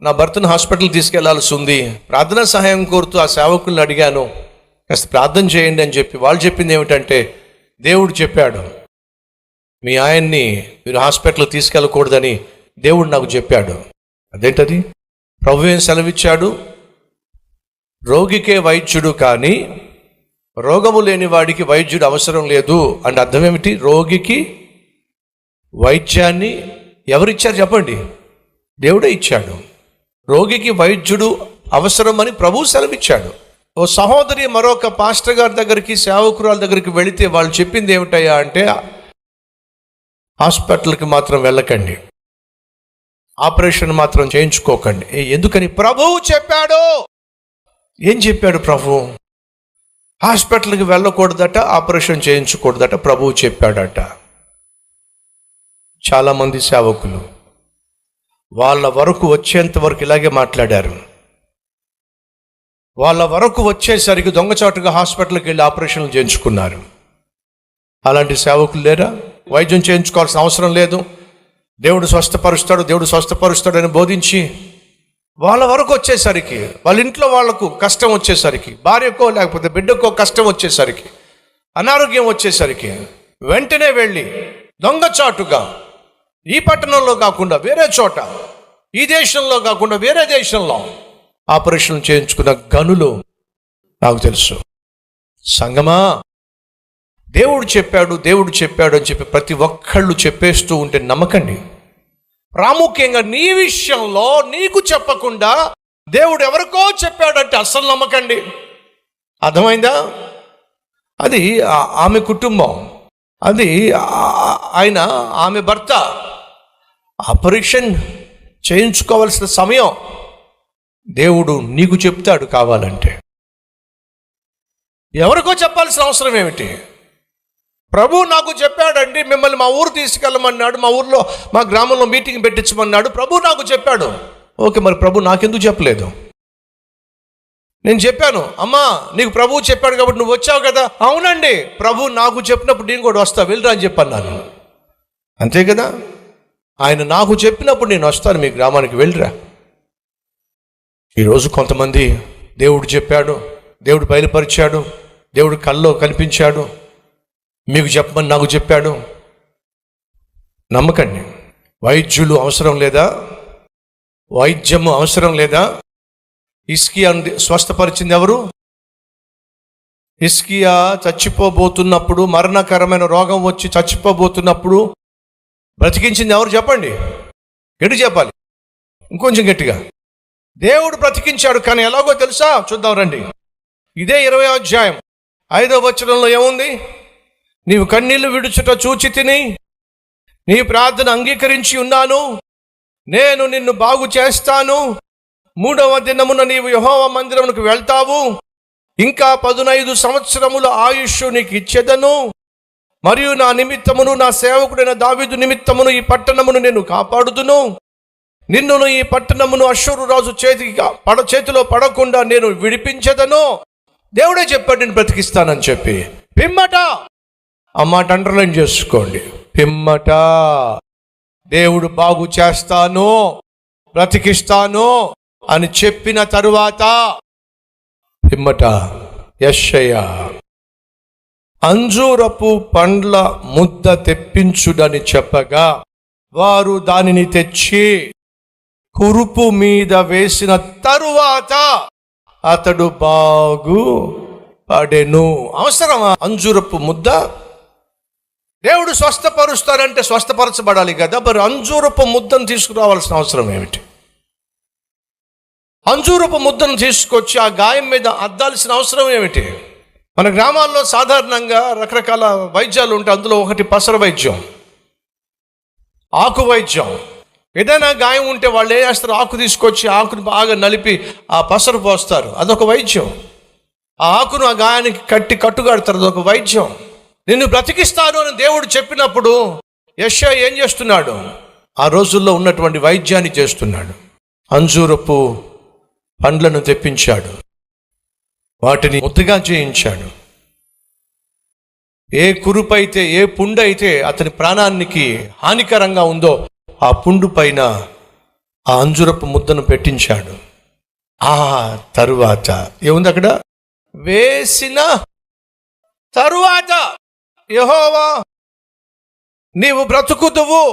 నా భర్తను హాస్పిటల్ తీసుకెళ్లాల్సి ఉంది, ప్రార్థనా సహాయం కోరుతూ ఆ సేవకుల్ని అడిగాను, కాస్త ప్రార్థన చేయండి అని చెప్పి. వాళ్ళు చెప్పింది ఏమిటంటే, దేవుడు చెప్పాడు మీ ఆయన్ని మీరు హాస్పిటల్ తీసుకెళ్ళకూడదని దేవుడు నాకు చెప్పాడు. అదేంటది? ప్రభు ఏం సెలవిచ్చాడు? రోగికే వైద్యుడు కానీ రోగము లేని వాడికి వైద్యుడు అవసరం లేదు అంటే అర్థం ఏమిటి? రోగికి వైద్యాన్ని ఎవరిచ్చారు చెప్పండి? దేవుడే ఇచ్చాడు. రోగికి వైద్యుడు అవసరమని ప్రభువు సెలవిచ్చాడు. ఓ సహోదరి మరొక పాస్టర్ గారి దగ్గరికి, సేవకురాల దగ్గరికి వెళితే వాళ్ళు చెప్పింది ఏమిటయ్యా అంటే, హాస్పిటల్కి మాత్రం వెళ్ళకండి, ఆపరేషన్ మాత్రం చేయించుకోకండి. ఎందుకని? ప్రభువు చెప్పాడు. ఏం చెప్పాడు ప్రభువు? హాస్పిటల్కి వెళ్ళకూడదట, ఆపరేషన్ చేయించకూడదట, ప్రభువు చెప్పాడట. చాలామంది సేవకులు వాళ్ళ వరకు వచ్చేంత వరకు ఇలాగే మాట్లాడారు. వాళ్ళ వరకు వచ్చేసరికి దొంగచాటుగా హాస్పిటల్కి వెళ్ళి ఆపరేషన్లు చేయించుకున్నారు. అలాంటి సేవకులు లేరా? వైద్యం చేయించుకోవాల్సిన అవసరం లేదు, దేవుడు స్వస్థపరుస్తాడు అని బోధించి వాళ్ళ వరకు వచ్చేసరికి, వాళ్ళ ఇంట్లో వాళ్లకు కష్టం వచ్చేసరికి, భార్యకో లేకపోతే బిడ్డకో కష్టం వచ్చేసరికి, అనారోగ్యం వచ్చేసరికి వెంటనే వెళ్ళి దొంగచాటుగా ఈ పట్టణంలో కాకుండా వేరే చోట, ఈ దేశంలో కాకుండా వేరే దేశంలో ఆపరేషన్ చేయించుకున్న గనులు నాకు తెలుసు. సంగమా, దేవుడు చెప్పాడు అని చెప్పి ప్రతి ఒక్కళ్ళు చెప్పేస్తూ ఉంటే నమ్మకండి. ప్రాముఖ్యంగా నీ విషయంలో నీకు చెప్పకుండా దేవుడు ఎవరికో చెప్పాడంటే అస్సలు నమ్మకండి. అర్థమైందా? అది ఆమె కుటుంబం, అది ఆమె భర్త ఆపరేషన్ చేయించుకోవాల్సిన సమయం దేవుడు నీకు చెప్తాడు. కావాలంటే ఎవరికో చెప్పాల్సిన అవసరం ఏమిటి? ప్రభు నాకు చెప్పాడండి, మిమ్మల్ని మా ఊరు తీసుకెళ్ళమన్నాడు, మా ఊర్లో మా గ్రామంలో మీటింగ్ పెట్టించమన్నాడు, ప్రభు నాకు చెప్పాడు. ఓకే, మరి ప్రభు నాకెందుకు చెప్పలేదు? నేను చెప్పాను, అమ్మా నీకు ప్రభువు చెప్పాడు కాబట్టి నువ్వు వచ్చావు కదా. అవునండి, ప్రభు నాకు చెప్పినప్పుడు నేను కూడా వస్తా, వెళ్ళరా అని చెప్పన్నాను. అంతే కదా? ఆయన నాకు చెప్పినప్పుడు నేను వస్తాను మీ గ్రామానికి, వెళ్ళరా. ఈరోజు కొంతమంది దేవుడు చెప్పాడు, దేవుడు బయలుపరిచాడు, దేవుడు కల్లో కనిపించాడు, మీకు చెప్పమని నాకు చెప్పాడు. నమ్మకండి. వైద్యులు అవసరం లేదా? వైద్యము అవసరం లేదా? హిజ్కియా స్వస్థపరిచింది ఎవరు? హిజ్కియా చచ్చిపోబోతున్నప్పుడు, మరణకరమైన రోగం వచ్చి చచ్చిపోబోతున్నప్పుడు బ్రతికించింది ఎవరు చెప్పండి? గట్టి చెప్పాలి, ఇంకొంచెం గట్టిగా. దేవుడు బ్రతికించాడు. కానీ ఎలాగో తెలుసా? చూద్దాం రండి. ఇదే 20వ అధ్యాయం 5వ వచనంలో ఏముంది? నీవు కన్నీళ్లు విడుచుట చూచి తిని నీ ప్రార్థన అంగీకరించి ఉన్నాను, నేను నిన్ను బాగు చేస్తాను, 3వ దినమున నీవు యెహోవా మందిరమునకు వెళ్తావు, ఇంకా 15 సంవత్సరముల ఆయుష్ నీకు ఇచ్చేదను, మరియు నా నిమిత్తమును నా సేవకుడైన దావీదు నిమిత్తమును ఈ పట్టణమును నేను కాపాడుదును, నిన్నును ఈ పట్టణమును అష్షూరు రాజు చేతిలో పడకుండా నేను విడిపించదను. దేవుడే చెప్పాడు నేను బ్రతికిస్తానని చెప్పి. పిమ్మట, ఆ మాట అండర్లైన్ చేసుకోండి, పిమ్మట దేవుడు బాగు చేస్తాను, బ్రతికిస్తాను అని చెప్పిన తరువాత, పిమ్మట యెషయా అంజూరపు పండ్ల ముద్ద తెప్పించుడని చెప్పగా వారు దానిని తెచ్చి కురుపు మీద వేసిన తరువాత అతడు బాగు పడెను. అవసరమా అంజూరపు ముద్ద? దేవుడు స్వస్థపరుస్తారంటే స్వస్థపరచబడాలి కదా, మరి అంజూరపు ముద్దను తీసుకురావాల్సిన అవసరం ఏమిటి? అంజూరపు ముద్దను తీసుకొచ్చి ఆ గాయం మీద అద్దాల్సిన అవసరం ఏమిటి? మన గ్రామాల్లో సాధారణంగా రకరకాల వైద్యాలు ఉంటాయి. అందులో ఒకటి పసర వైద్యం, ఆకు వైద్యం. ఏదైనా గాయం ఉంటే వాళ్ళు ఏం చేస్తారు? ఆకు తీసుకొచ్చి ఆకును బాగా నలిపి ఆ పసరు పోస్తారు, అదొక వైద్యం. ఆ ఆకును ఆ గాయానికి కట్టుగాడతారు, అదొక వైద్యం. నిన్ను బ్రతికిస్తాను అని దేవుడు చెప్పినప్పుడు యెషయా ఏం చేస్తున్నాడు? ఆ రోజుల్లో ఉన్నటువంటి వైద్యాన్ని చేస్తున్నాడు. అంజూరపు పండ్లను తెప్పించాడు, వాటిని ముద్దగా చేయించాడు. ఏ కురుపైతే, ఏ పుండు అయితే అతని ప్రాణానికి హానికరంగా ఉందో ఆ పుండు పైన ఆ అంజురపు ముద్దను పెట్టించాడు. ఆ తరువాత ఏముంది అక్కడ? వేసిన తరువాత యెహోవా నీవు బ్రతుకుదువు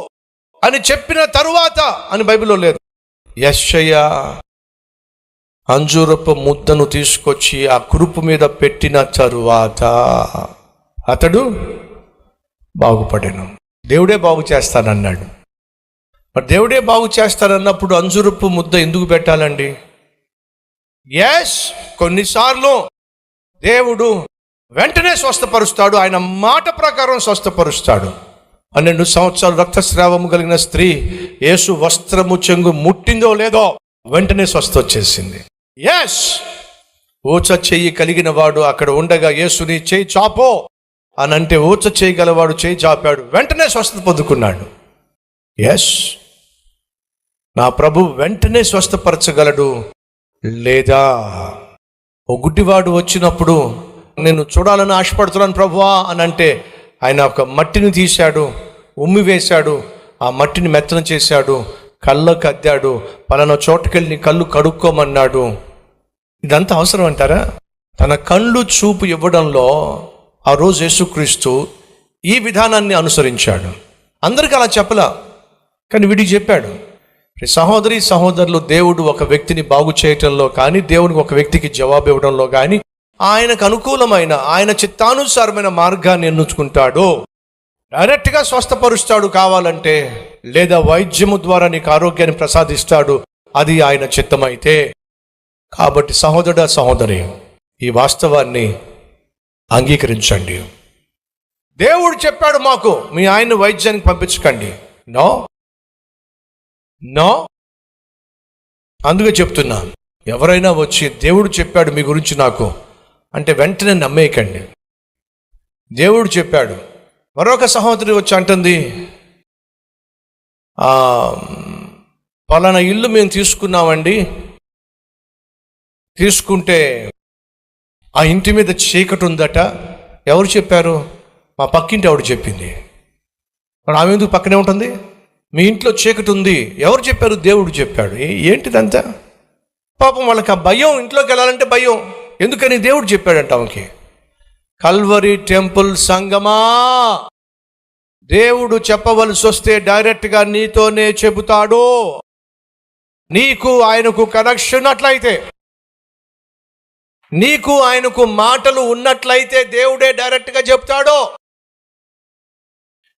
అని చెప్పిన తరువాత అని బైబిల్లో లేదు. యెషయా అంజూరపు ముద్దను తీసుకొచ్చి ఆ కురుపు మీద పెట్టిన తరువాత అతడు బాగుపడెను. దేవుడే బాగు చేస్తానన్నాడు. మరి దేవుడే బాగు చేస్తారన్నప్పుడు అంజురపు ముద్ద ఎందుకు పెట్టాలండి? ఎస్, కొన్నిసార్లు దేవుడు వెంటనే స్వస్థపరుస్తాడు, ఆయన మాట ప్రకారం స్వస్థపరుస్తాడు. 12 సంవత్సరాలు రక్తస్రావము కలిగిన స్త్రీ యేసు వస్త్రము చెంగు ముట్టిందో లేదో వెంటనే స్వస్థ వచ్చేసింది. ఎస్, ఊచ చెయ్యి కలిగిన వాడు అక్కడ ఉండగా యేసుని చేయి చాపో అని అంటే ఊచ చేయగలవాడు చేయి చాపాడు, వెంటనే స్వస్థత పొందుకున్నాడు. ఎస్, నా ప్రభు వెంటనే స్వస్థపరచగలడు. లేదా ఓ గుడ్డివాడు వచ్చినప్పుడు నేను చూడాలని ఆశపడుతున్నాను ప్రభువా అని అంటే ఆయన ఒక మట్టిని తీశాడు, ఉమ్మి వేశాడు, ఆ మట్టిని మెత్తన చేశాడు, కళ్ళకు అద్దాడు, పలానా చోటుకెళ్ళి కళ్ళు కడుక్కోమన్నాడు. ఇదంతా అవసరం అంటారా? తన కళ్ళు చూపు ఇవ్వడంలో ఆ రోజు యేసుక్రీస్తు ఈ విధానాన్ని అనుసరించాడు. అందరికీ అలా చెప్పలా, కానీ వీడికి చెప్పాడు. సహోదరి సహోదరులు, దేవుడు ఒక వ్యక్తిని బాగు చేయటంలో కానీ, దేవునికి ఒక వ్యక్తికి జవాబు ఇవ్వడంలో కానీ ఆయనకు అనుకూలమైన, ఆయన చిత్తానుసారమైన మార్గాన్ని ఎన్నుకుంటాడు. డైరెక్ట్గా స్వస్థపరుస్తాడు కావాలంటే, లేదా వైద్యము ద్వారా నీకు ఆరోగ్యాన్ని ప్రసాదిస్తాడు, అది ఆయన చిత్తమైతే. కాబట్టి సహోదరుడా సహోదరి, ఈ వాస్తవాన్ని అంగీకరించండి. దేవుడు చెప్పాడు మాకు మీ ఆయన్ని వైద్యానికి పంపించకండి. నో, అందుకే చెప్తున్నా, ఎవరైనా వచ్చి దేవుడు చెప్పాడు మీ గురించి నాకు అంటే వెంటనే నమ్మేయకండి. దేవుడు చెప్పాడు. మరొక సహోదరి వచ్చి అంటుంది, పలానా ఇల్లు మేము తీసుకున్నామండి, తీసుకుంటే ఆ ఇంటి మీద చీకటి ఉందట. ఎవరు చెప్పారు? మా పక్కింటి ఆవిడ చెప్పింది. మరి ఆమె ఎందుకు పక్కనే ఉంటుంది? మీ ఇంట్లో చీకటి ఉంది, ఎవరు చెప్పారు? దేవుడు చెప్పాడు. ఏంటిదంతా? పాపం వాళ్ళకి ఆ భయం, ఇంట్లోకి వెళ్ళాలంటే భయం. ఎందుకని? దేవుడు చెప్పాడంట ఆమెకి. కల్వరి టెంపుల్ సంగమా, దేవుడు చెప్పవలసి వస్తే డైరెక్ట్గా నీతోనే చెబుతాడు. నీకు ఆయనకు కనెక్షన్ ఉన్నట్లయితే, నీకు ఆయనకు మాటలు ఉన్నట్లయితే దేవుడే డైరెక్ట్గా చెప్తాడు.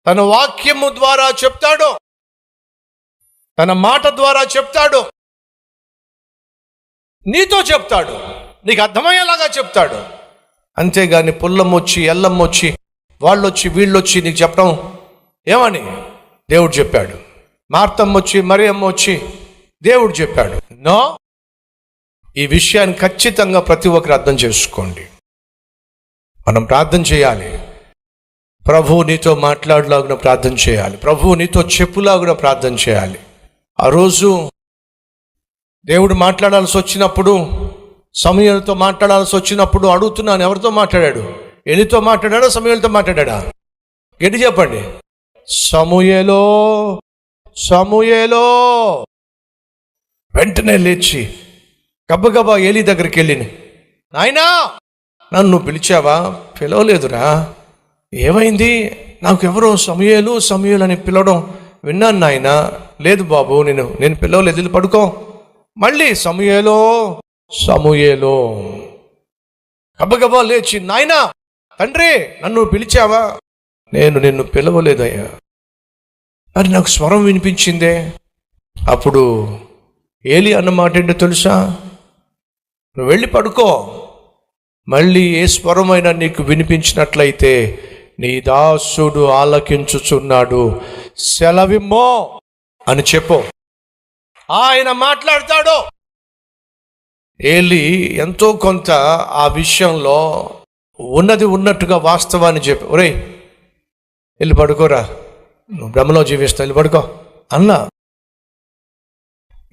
తన వాక్యము ద్వారా చెప్తాడు, తన మాట ద్వారా చెప్తాడు, నీతో చెప్తాడు, నీకు అర్థమయ్యేలాగా చెప్తాడు. అంతేగాని పుల్లమ్మొచ్చి ఎల్లమ్మొచ్చి వాళ్ళొచ్చి వీళ్ళొచ్చి నీకు చెప్పడం ఏమని? దేవుడు చెప్పాడు. మార్తమ్మొచ్చి మరియమ్మ వచ్చి దేవుడు చెప్పాడు. నో, ఈ విషయాన్ని ఖచ్చితంగా ప్రతి ఒక్కరు అర్థం చేసుకోండి. మనం ప్రార్థన చేయాలి. ప్రభువు నీతో మాట్లాడలాగున ప్రార్థన చేయాలి. ప్రభువు నీతో చెప్పులాగున ప్రార్థన చేయాలి. ఆ రోజు దేవుడు మాట్లాడాల్సి వచ్చినప్పుడు, సమూయేలుతో మాట్లాడాల్సి వచ్చినప్పుడు అడుగుతున్నాను, ఎవరితో మాట్లాడాడు? ఎలితో మాట్లాడాడా? సమూయేలుతో మాట్లాడాడా? గట్టి చెప్పండి. సమూయేలో, సమూయేలో. వెంటనే లేచి గబగబా ఏలీ దగ్గరికి వెళ్ళి, నాయనా నన్ను పిలిచావా? పిలవలేదురా. ఏమైంది? నాకు ఎవరో సమూయేలు సమూయేలు అని పిలవడం విన్నాను నాయన. లేదు బాబు, నేను పిలవలేదు, వెళ్ళి పడుకో. మళ్ళీ సమూయేలో సమూయేలో. గబగబా లేచి, నాయనా తండ్రి నన్ను పిలిచావా? నేను నిన్ను పిలవలేదయ్యా. మరి నాకు స్వరం వినిపించిందే. అప్పుడు ఏలీ అన్నమాట ఏంటో తెలుసా? నువ్వు వెళ్ళి పడుకో, మళ్ళీ ఏ స్వరమైనా నీకు వినిపించినట్లయితే నీ దాసుడు ఆలకించుచున్నాడు, సెలవిమ్మో అని చెప్పు. ఆయన మాట్లాడతాడు. ఏలీ ఎంతో కొంత ఆ విషయంలో ఉన్నది ఉన్నట్టుగా వాస్తవాన్ని చెప్పి, ఒరేయ్ వెళ్ళి పడుకోరా, నువ్వు బ్రహ్మలో జీవిస్తావు, వెళ్ళి పడుకో అన్నా.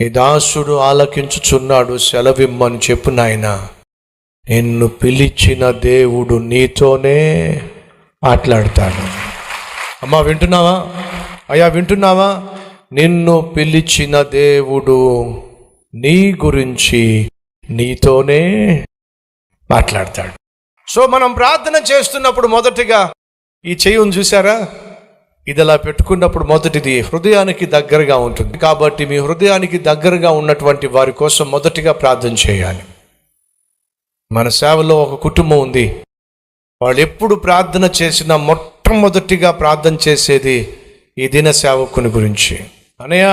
ఈ దాసుడు ఆలకించుచున్నాడు, సెలవిమ్మని చెప్పు నాయన. నిన్ను పిలిచిన దేవుడు నీతోనే మాట్లాడతాడు. అమ్మా వింటున్నావా? అయ్యా వింటున్నావా? నిన్ను పిలిచిన దేవుడు నీ గురించి నీతోనే మాట్లాడతాడు. సో మనం ప్రార్థన చేస్తున్నప్పుడు మొదటిగా ఈ చెయ్యిని చూసారా? ఇది అలా పెట్టుకున్నప్పుడు మొదటిది హృదయానికి దగ్గరగా ఉంటుంది. కాబట్టి మీ హృదయానికి దగ్గరగా ఉన్నటువంటి వారి కోసం మొదటిగా ప్రార్థన చేయాలి. మన సేవలో ఒక కుటుంబం ఉంది. వాళ్ళు ఎప్పుడు ప్రార్థన చేసినా మొట్టమొదటిగా ప్రార్థన చేసేది ఈ దిన సేవకుని గురించి. అన్నయ్య,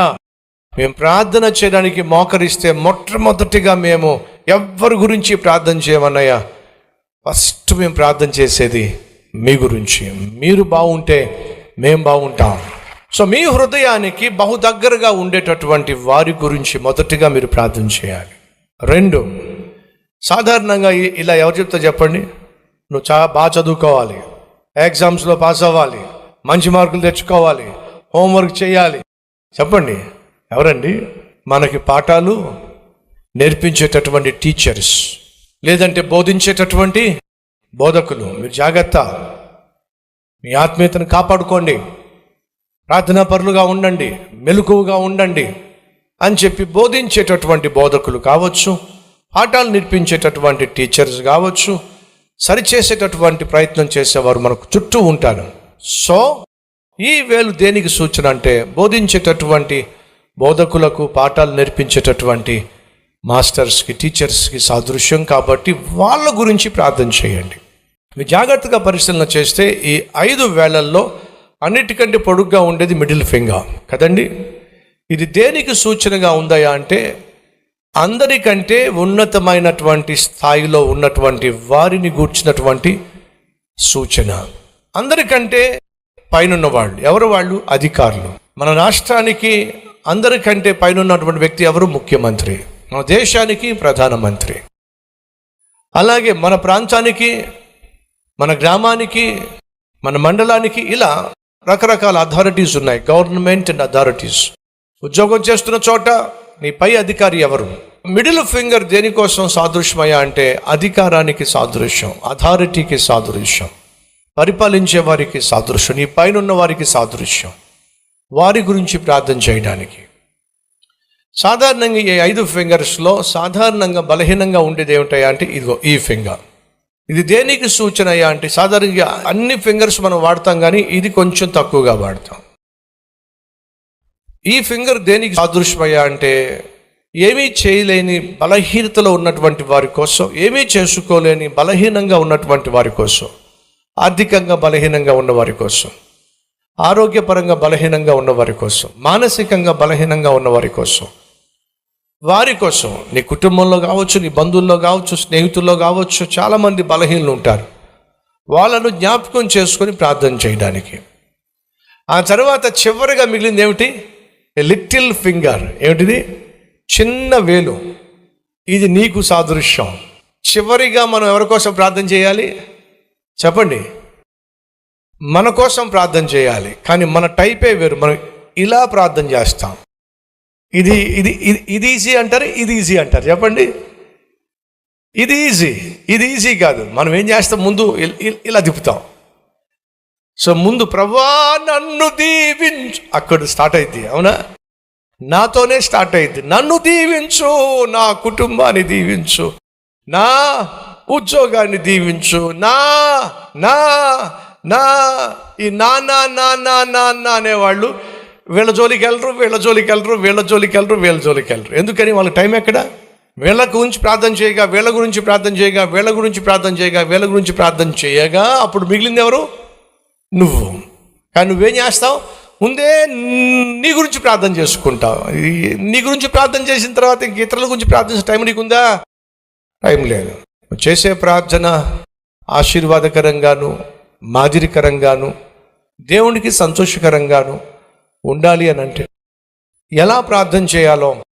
మేము ప్రార్థన చేయడానికి మోకరిస్తే మొట్టమొదటిగా మేము ఎవ్వరి గురించి ప్రార్థన చేయమన్నయ్య, ఫస్ట్ మేము ప్రార్థన చేసేది మీ గురించి. మీరు బాగుంటే మేము బాగుంటాం. సో మీ హృదయానికి బహు దగ్గరగా ఉండేటటువంటి వారి గురించి మొదటిగా మీరు ప్రార్థన చేయాలి. 2, సాధారణంగా ఇలా ఎవరు చెప్తా చెప్పండి? నువ్వు చాలా బాగా చదువుకోవాలి, ఎగ్జామ్స్లో పాస్ అవ్వాలి, మంచి మార్కులు తెచ్చుకోవాలి, హోంవర్క్ చేయాలి. చెప్పండి, ఎవరండి? మనకి పాఠాలు నేర్పించేటటువంటి టీచర్స్, లేదంటే బోధించేటటువంటి బోధకులు. మీరు జాగ్రత్త, మీ ఆత్మీయతను కాపాడుకోండి, ప్రార్థనాపరులుగా ఉండండి, మెలకువగా ఉండండి అని చెప్పి బోధించేటటువంటి బోధకులు కావచ్చు, పాఠాలు నేర్పించేటటువంటి టీచర్స్ కావచ్చు, సరిచేసేటటువంటి ప్రయత్నం చేసేవారు మనకు చుట్టూ ఉంటారు. సో ఈ వేలు దేనికి సూచన అంటే బోధించేటటువంటి బోధకులకు, పాఠాలు నేర్పించేటటువంటి మాస్టర్స్కి, టీచర్స్కి సాదృశ్యం. కాబట్టి వాళ్ళ గురించి ప్రార్థన చేయండి. మీరు జాగ్రత్తగా పరిశీలన చేస్తే ఈ 5 వేళల్లో అన్నిటికంటే పొడుగ్గా ఉండేది మిడిల్ ఫింగర్ కదండి. ఇది దేనికి సూచనగా ఉందయా అంటే అందరికంటే ఉన్నతమైనటువంటి స్థాయిలో ఉన్నటువంటి వారిని గూర్చినటువంటి సూచన. అందరికంటే పైనున్న వాళ్ళు ఎవరు? వాళ్ళు అధికారులు. మన రాష్ట్రానికి అందరికంటే పైన ఉన్నటువంటి వ్యక్తి ఎవరు? ముఖ్యమంత్రి. మన దేశానికి ప్రధానమంత్రి. అలాగే మన ప్రాంతానికి, మన గ్రామానికి, మన మండలానికి ఇలా రకరకాల అథారిటీస్ ఉన్నాయి, గవర్నమెంట్ అండ్ అథారిటీస్. ఉద్యోగం చేస్తున్న చోట నీ పై అధికారి ఎవరు? మిడిల్ ఫింగర్ దేనికోసం సాదృశ్యమయ్యా అంటే అధికారానికి సాదృశ్యం, అథారిటీకి సాదృశ్యం, పరిపాలించే వారికి సాదృశ్యం, నీ పైన ఉన్న వారికి సాదృశ్యం. వారి గురించి ప్రార్థన చేయడానికి సాధారణంగా ఈ 5 ఫింగర్స్లో సాధారణంగా బలహీనంగా ఉండేది ఏమిటాయా అంటే ఇదిగో ఈ ఫింగర్. ఇది దేనికి సూచన అయ్యా అంటే సాధారణంగా అన్ని ఫింగర్స్ మనం వాడతాం, కానీ ఇది కొంచెం తక్కువగా వాడతాం. ఈ ఫింగర్ దేనికి సాదృశ్యమయ్యా అంటే ఏమీ చేయలేని బలహీనతలో ఉన్నటువంటి వారి కోసం, ఏమీ చేసుకోలేని బలహీనంగా ఉన్నటువంటి వారి కోసం, ఆర్థికంగా బలహీనంగా ఉన్న వారి కోసం, ఆరోగ్యపరంగా బలహీనంగా ఉన్న వారి కోసం, మానసికంగా బలహీనంగా ఉన్న వారి కోసం, వారి కోసం నీ కుటుంబంలో కావచ్చు, నీ బంధువుల్లో కావచ్చు, స్నేహితుల్లో కావచ్చు, చాలామంది బలహీనలు ఉంటారు. వాళ్ళను జ్ఞాపకం చేసుకొని ప్రార్థన చేయడానికి. ఆ తర్వాత చివరిగా మిగిలింది ఏమిటి? Little finger. ఏమిటిది? చిన్న వేలు. ఇది నీకు సాదృశ్యం. చివరిగా మనం ఎవరి కోసం ప్రార్థన చేయాలి చెప్పండి? మన కోసం ప్రార్థన చేయాలి. కానీ మన టైపే వేరు. మనం ఇలా ప్రార్థన చేస్తాం. ఇది ఇది ఇది ఈజీ అంటారు, ఇది ఈజీ అంటారు. చెప్పండి, ఇది ఈజీ, ఇది ఈజీ కాదు. మనం ఏం చేస్తాం? ముందు ఇలా తిప్పుతాం. సో ముందు ప్రభువా నన్ను దీవించు, అక్కడ స్టార్ట్ అయింది. అవునా? నాతోనే స్టార్ట్ అయింది. నన్ను దీవించు, నా కుటుంబాన్ని దీవించు, నా ఉద్యోగాన్ని దీవించు, నా నా నా ఈ నాన్న నాన్న నాన్న అనేవాళ్ళు వీళ్ళ జోలికి వెళ్ళరు, వీళ్ళ జోలికి వెళ్ళరు, వీళ్ళ జోలికి వెళ్ళరు, వీళ్ళ జోలికి వెళ్ళరు. ఎందుకని? వాళ్ళ టైం ఎక్కడ? వీళ్ళ గురించి ప్రార్థన చేయగా, వీళ్ళ గురించి ప్రార్థన చేయగా, వీళ్ళ గురించి ప్రార్థన చేయగా, వీళ్ళ గురించి ప్రార్థన చేయగా అప్పుడు మిగిలింది ఎవరు? నువ్వు. కానీ నువ్వేం చేస్తావు? ముందే నీ గురించి ప్రార్థన చేసుకుంటావు. నీ గురించి ప్రార్థన చేసిన తర్వాత ఇంక ఇతరుల గురించి ప్రార్థించే టైం నీకుందా? టైం లేదు. చేసే ప్రార్థన ఆశీర్వాదకరంగాను, మాదిరికరంగాను, దేవునికి సంతోషకరంగాను ఉండాలి అని అంటే ఎలా ప్రార్థన చేయాలో